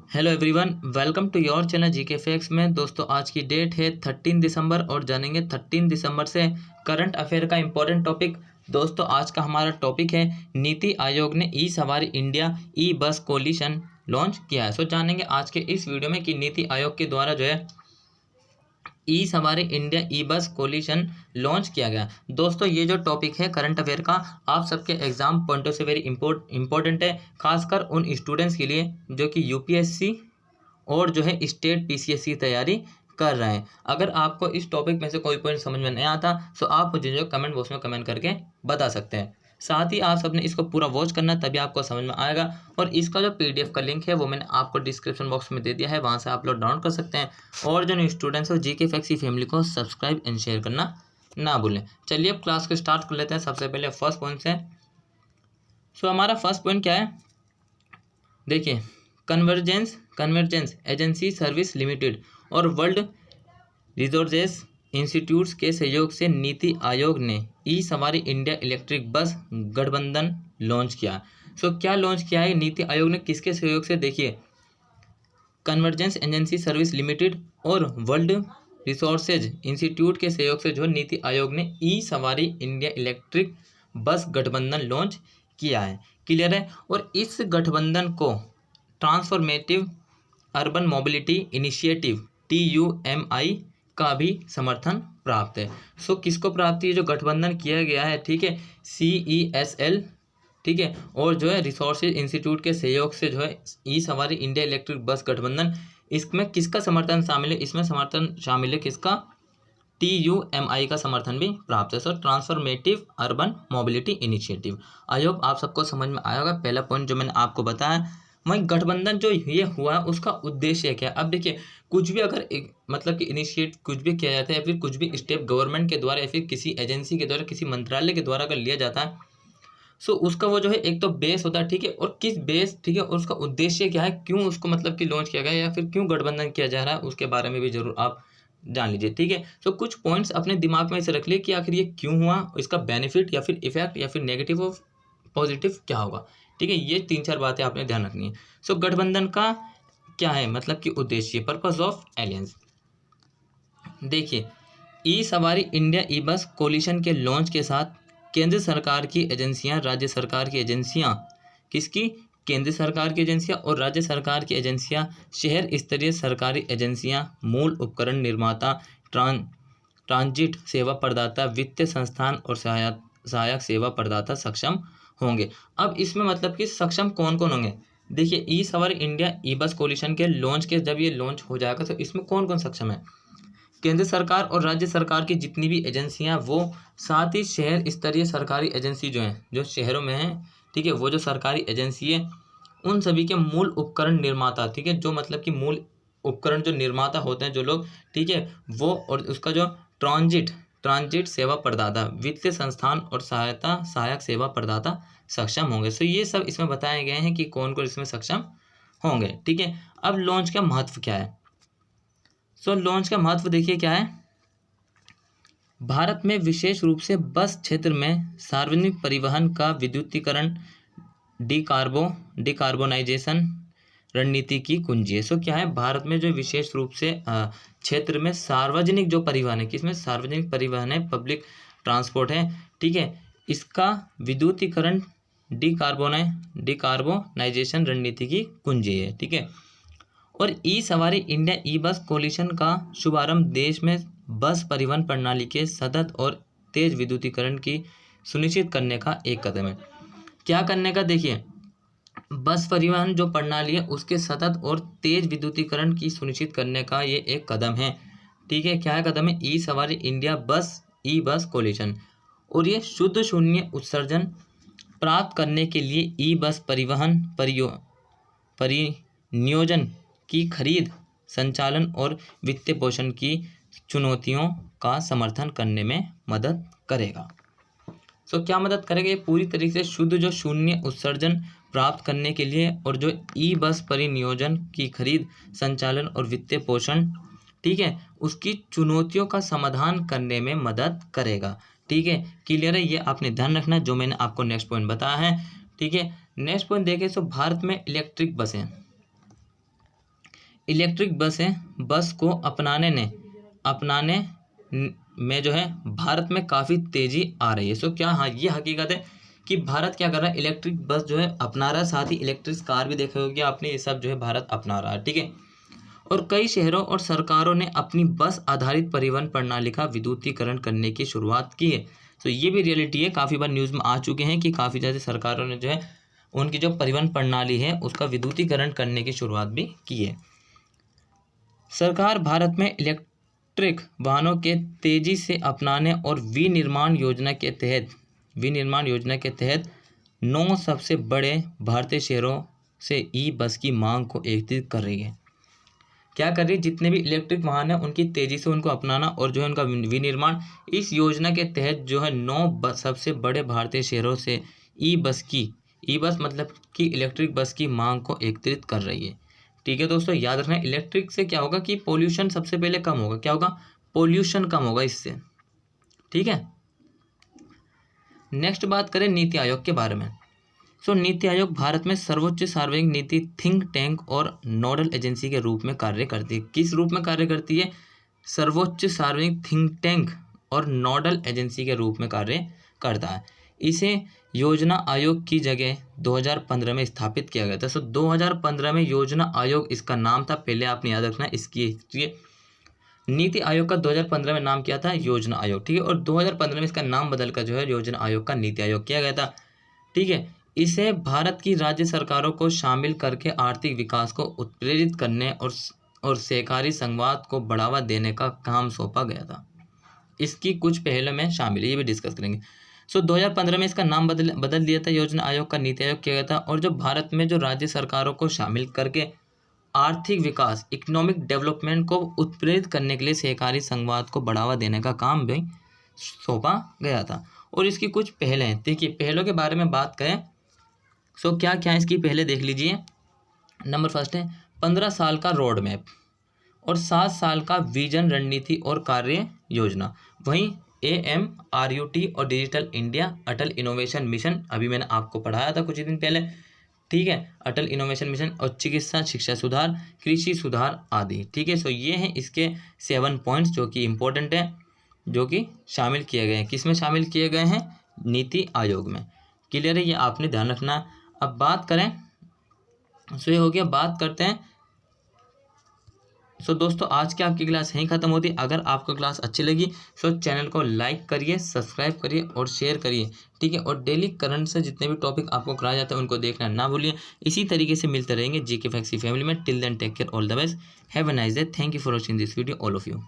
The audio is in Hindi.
Hello everyone, welcome to your channel GK facts में। दोस्तों आज की डेट है 13 दिसंबर और जानेंगे 13 दिसंबर से करंट अफेयर का इंपॉर्टेंट टॉपिक। दोस्तों आज का हमारा टॉपिक है नीति आयोग ने ई सवारी इंडिया ई बस कोलिशन लॉन्च किया है। जानेंगे आज के इस वीडियो में कि नीति आयोग के द्वारा जो है ई सवारी इंडिया ई बस कोलिशन लॉन्च किया गया। दोस्तों ये जो टॉपिक है करंट अफेयर का, आप सबके एग्जाम पॉइंट ऑफ से वेरी इंपॉर्टेंट है, खासकर उन स्टूडेंट्स के लिए जो कि यूपीएससी और जो है स्टेट पीसीएससी तैयारी कर रहे हैं। अगर आपको इस टॉपिक में से कोई पॉइंट समझ में नहीं आता तो आप मुझे जो कमेंट बॉक्स में कमेंट करके बता सकते हैं। साथ ही आप सबने इसको पूरा वॉच करना है, तभी आपको समझ में आएगा। और इसका जो पीडीएफ का लिंक है वो मैंने आपको डिस्क्रिप्शन बॉक्स में दे दिया है, वहाँ से आप लोग डाउनलोड कर सकते हैं। और जो न्यू स्टूडेंट्स हो जीके फैक्ट्स फैमिली को सब्सक्राइब एंड शेयर करना ना भूलें। चलिए अब क्लास को स्टार्ट कर लेते हैं। सबसे पहले फर्स्ट पॉइंट से। हमारा फर्स्ट पॉइंट क्या है, देखिए, कन्वर्जेंस एजेंसी सर्विस लिमिटेड और वर्ल्ड रिसोर्सेज इंस्टीट्यूट्स के सहयोग से नीति आयोग ने ई सवारी इंडिया इलेक्ट्रिक बस गठबंधन लॉन्च किया। क्या लॉन्च किया है नीति आयोग ने, किसके सहयोग से? देखिए, कन्वर्जेंस एजेंसी सर्विस लिमिटेड और वर्ल्ड रिसोर्सेज इंस्टीट्यूट के सहयोग से जो नीति आयोग ने ई सवारी इंडिया इलेक्ट्रिक बस गठबंधन लॉन्च किया है। क्लियर है? और इस गठबंधन को transformative urban mobility initiative TUMI का भी समर्थन प्राप्त है। किसको प्राप्त है? जो गठबंधन किया गया है, ठीक है, CESL, ठीक है, और जो है रिसोर्सेज इंस्टीट्यूट के सहयोग से जो है ई सवारी इंडिया इलेक्ट्रिक बस गठबंधन, इसमें किसका समर्थन शामिल है? इसमें समर्थन शामिल है किसका? TUMI का समर्थन भी प्राप्त है। Transformative urban mobility initiative. I hope आप सबको समझ में आया होगा। पहला पॉइंट जो मैंने आपको बताया, वहीं गठबंधन जो ये हुआ है उसका उद्देश्य क्या है। अब देखिए, कुछ भी अगर मतलब कि इनिशिएट कुछ भी किया जाता है या फिर कुछ भी स्टेप गवर्नमेंट के द्वारा या फिर किसी एजेंसी के द्वारा, किसी मंत्रालय के द्वारा अगर लिया जाता है, उसका वो जो है एक तो बेस होता है, ठीक है, और किस बेस, ठीक है, और उसका उद्देश्य क्या है, क्यों उसको मतलब कि लॉन्च किया गया या फिर क्यों गठबंधन किया जा रहा है, उसके बारे में भी जरूर आप जान लीजिए। ठीक है, कुछ पॉइंट्स अपने दिमाग में से रख लिए कि आखिर ये क्यों हुआ, इसका बेनिफिट या फिर इफेक्ट या फिर नेगेटिव और पॉजिटिव क्या होगा। ठीक है, ये 3-4 बातें आपने ध्यान रखनी है। गठबंधन का क्या है मतलब कि उद्देश्य, पर्पस ऑफ एलियंस। देखिए, ई सवारी इंडिया ई बस कोलिशन के लॉन्च के साथ केंद्र सरकार की एजेंसियां, राज्य सरकार की एजेंसियां, किसकी? केंद्र सरकार की एजेंसियां और राज्य सरकार की एजेंसियां, शहर स्तरीय सरकारी एजेंसियां, मूल उपकरण निर्माता, ट्रांजिट सेवा प्रदाता, वित्तीय संस्थान और सहायक सेवा प्रदाता सक्षम होंगे। अब इसमें मतलब कि सक्षम कौन कौन होंगे? देखिए, ई सवारी इंडिया ई बस कोलिशन के लॉन्च के जब ये लॉन्च हो जाएगा तो इसमें कौन कौन सक्षम है? केंद्र सरकार और राज्य सरकार की जितनी भी एजेंसियां, वो साथ ही शहर स्तरीय सरकारी एजेंसी जो हैं, जो शहरों में हैं, ठीक है, वो जो सरकारी एजेंसी है, उन सभी के मूल उपकरण निर्माता, ठीक है, जो मतलब कि मूल उपकरण जो निर्माता होते हैं जो लोग, ठीक है, वो, और उसका जो ट्रांजिट सेवा प्रदाता, वित्तीय संस्थान और सहायक सेवा प्रदाता सक्षम होंगे। ये सब इसमें बताए गए हैं कि कौन कौन इसमें सक्षम होंगे। ठीक है, अब लॉन्च का महत्व क्या है? लॉन्च का महत्व देखिए क्या है। भारत में विशेष रूप से बस क्षेत्र में सार्वजनिक परिवहन का विद्युतीकरण, डिकार्बोनाइजेशन रणनीति की कुंजी है। क्या है, भारत में जो विशेष रूप से क्षेत्र में सार्वजनिक जो परिवहन है, किसमें? सार्वजनिक परिवहन है, पब्लिक ट्रांसपोर्ट है, ठीक है, इसका विद्युतीकरण, डिकार्बोनाइजेशन रणनीति की कुंजी है। ठीक है, और ई सवारी इंडिया ई बस कोलिशन का शुभारंभ देश में बस परिवहन प्रणाली के सतत और तेज विद्युतीकरण की सुनिश्चित करने का एक कदम है। क्या करने का? देखिए, बस परिवहन जो प्रणाली है उसके सतत और तेज विद्युतीकरण की सुनिश्चित करने का ये एक कदम है। ठीक है, क्या कदम है? ई सवारी इंडिया ई बस कोलिशन। और ये शुद्ध शून्य उत्सर्जन प्राप्त करने के लिए ई बस परिवहन परिनियोजन की खरीद, संचालन और वित्तीय पोषण की चुनौतियों का समर्थन करने में मदद करेगा। क्या मदद करेगा? ये पूरी तरीके से शुद्ध जो शून्य उत्सर्जन प्राप्त करने के लिए और जो ई बस परिनियोजन की खरीद, संचालन और वित्तीय पोषण, ठीक है, उसकी चुनौतियों का समाधान करने में मदद करेगा। ठीक है, क्लियर है? ये आपने ध्यान रखना जो मैंने आपको नेक्स्ट पॉइंट बताया है। ठीक है, नेक्स्ट पॉइंट देखें, भारत में इलेक्ट्रिक बसें, इलेक्ट्रिक बस को अपनाने में जो है भारत में काफ़ी तेज़ी आ रही है। सो क्या, हाँ, ये हकीकत है कि भारत क्या कर रहा है, इलेक्ट्रिक बस जो है अपना रहा है, साथ ही इलेक्ट्रिक कार भी देखे होगे आपने, ये सब जो है भारत अपना रहा है, ठीक है। और कई शहरों और सरकारों ने अपनी बस आधारित परिवहन प्रणाली का विद्युतीकरण करने की शुरुआत की है। तो ये भी रियलिटी है, काफ़ी बार न्यूज़ में आ चुके हैं कि काफ़ी ज़्यादा सरकारों ने जो है उनकी जो परिवहन प्रणाली है उसका विद्युतीकरण करने की शुरुआत भी की है। सरकार भारत में इलेक्ट्रिक वाहनों के तेज़ी से अपनाने और विनिर्माण योजना के तहत 9 सबसे बड़े भारतीय शहरों से ई बस की मांग को एकत्रित कर रही है। क्या कर रही है, जितने भी इलेक्ट्रिक वाहन हैं उनकी तेज़ी से उनको अपनाना और जो है उनका विनिर्माण, इस योजना के तहत जो है 9 सबसे बड़े भारतीय शहरों से ई बस मतलब कि इलेक्ट्रिक बस की मांग को एकत्रित कर रही है, ठीक है दोस्तों। याद रखना, इलेक्ट्रिक से क्या होगा कि पोल्यूशन सबसे पहले कम होगा। क्या होगा, पोल्यूशन कम होगा इससे, ठीक है। नेक्स्ट बात करें नीति आयोग के बारे में। सो नीति आयोग भारत में सर्वोच्च सार्वजनिक नीति थिंक टैंक और नोडल एजेंसी के रूप में कार्य करती है। किस रूप में कार्य करती है, सर्वोच्च सार्वजनिक थिंक टैंक और नोडल एजेंसी के रूप में कार्य करता है। इसे योजना आयोग की जगह 2015 में स्थापित किया गया था। सो 2015 में योजना आयोग इसका नाम था, पहले आपने याद रखना इसकी हिस्ट्री। नीति आयोग का 2015 में नाम क्या था, योजना आयोग, ठीक है। और 2015 में इसका नाम बदलकर जो है योजना आयोग का नीति आयोग किया गया था, ठीक है। इसे भारत की राज्य सरकारों को शामिल करके आर्थिक विकास को उत्प्रेरित करने और सहकारी संघवाद को बढ़ावा देने का काम सौंपा गया था। इसकी कुछ पहलों में शामिल है, ये भी डिस्कस करेंगे। सो 2015 में इसका नाम बदल दिया था, योजना आयोग का नीति आयोग किया गया था। और जो भारत में जो राज्य सरकारों को शामिल करके आर्थिक विकास, इकोनॉमिक डेवलपमेंट को उत्प्रेरित करने के लिए सहकारी संघवाद को बढ़ावा देने का काम भी सौंपा गया था। और इसकी कुछ पहले हैं, देखिए पहलों के बारे में बात करें सो क्या क्या इसकी पहले देख लीजिए। नंबर फर्स्ट है 15 साल का रोड मैप और 7 साल का विजन, रणनीति और कार्य योजना। वहीं AMRUT और डिजिटल इंडिया, अटल इनोवेशन मिशन, अभी मैंने आपको पढ़ाया था कुछ दिन पहले, ठीक है। अटल इनोवेशन मिशन और चिकित्सा, शिक्षा सुधार, कृषि सुधार आदि, ठीक है। सो ये हैं इसके 7 पॉइंट्स जो कि इम्पोर्टेंट है, जो कि शामिल किए गए हैं। किस में शामिल किए गए हैं, नीति आयोग में। क्लियर है, ये आपने ध्यान रखना। अब बात करें, सो ये हो गया, बात करते हैं। सो दोस्तों आज की आपकी क्लास यहीं ख़त्म होती है। अगर आपको क्लास अच्छी लगी सो चैनल को लाइक करिए, सब्सक्राइब करिए और शेयर करिए, ठीक है। और डेली करंट से जितने भी टॉपिक आपको कराए जाते हैं उनको देखना ना भूलिए। इसी तरीके से मिलते रहेंगे जीके फैक्ट्स की फैमिली में। Till then take care, all the best, have a nice day, thank you for watching this video all of you.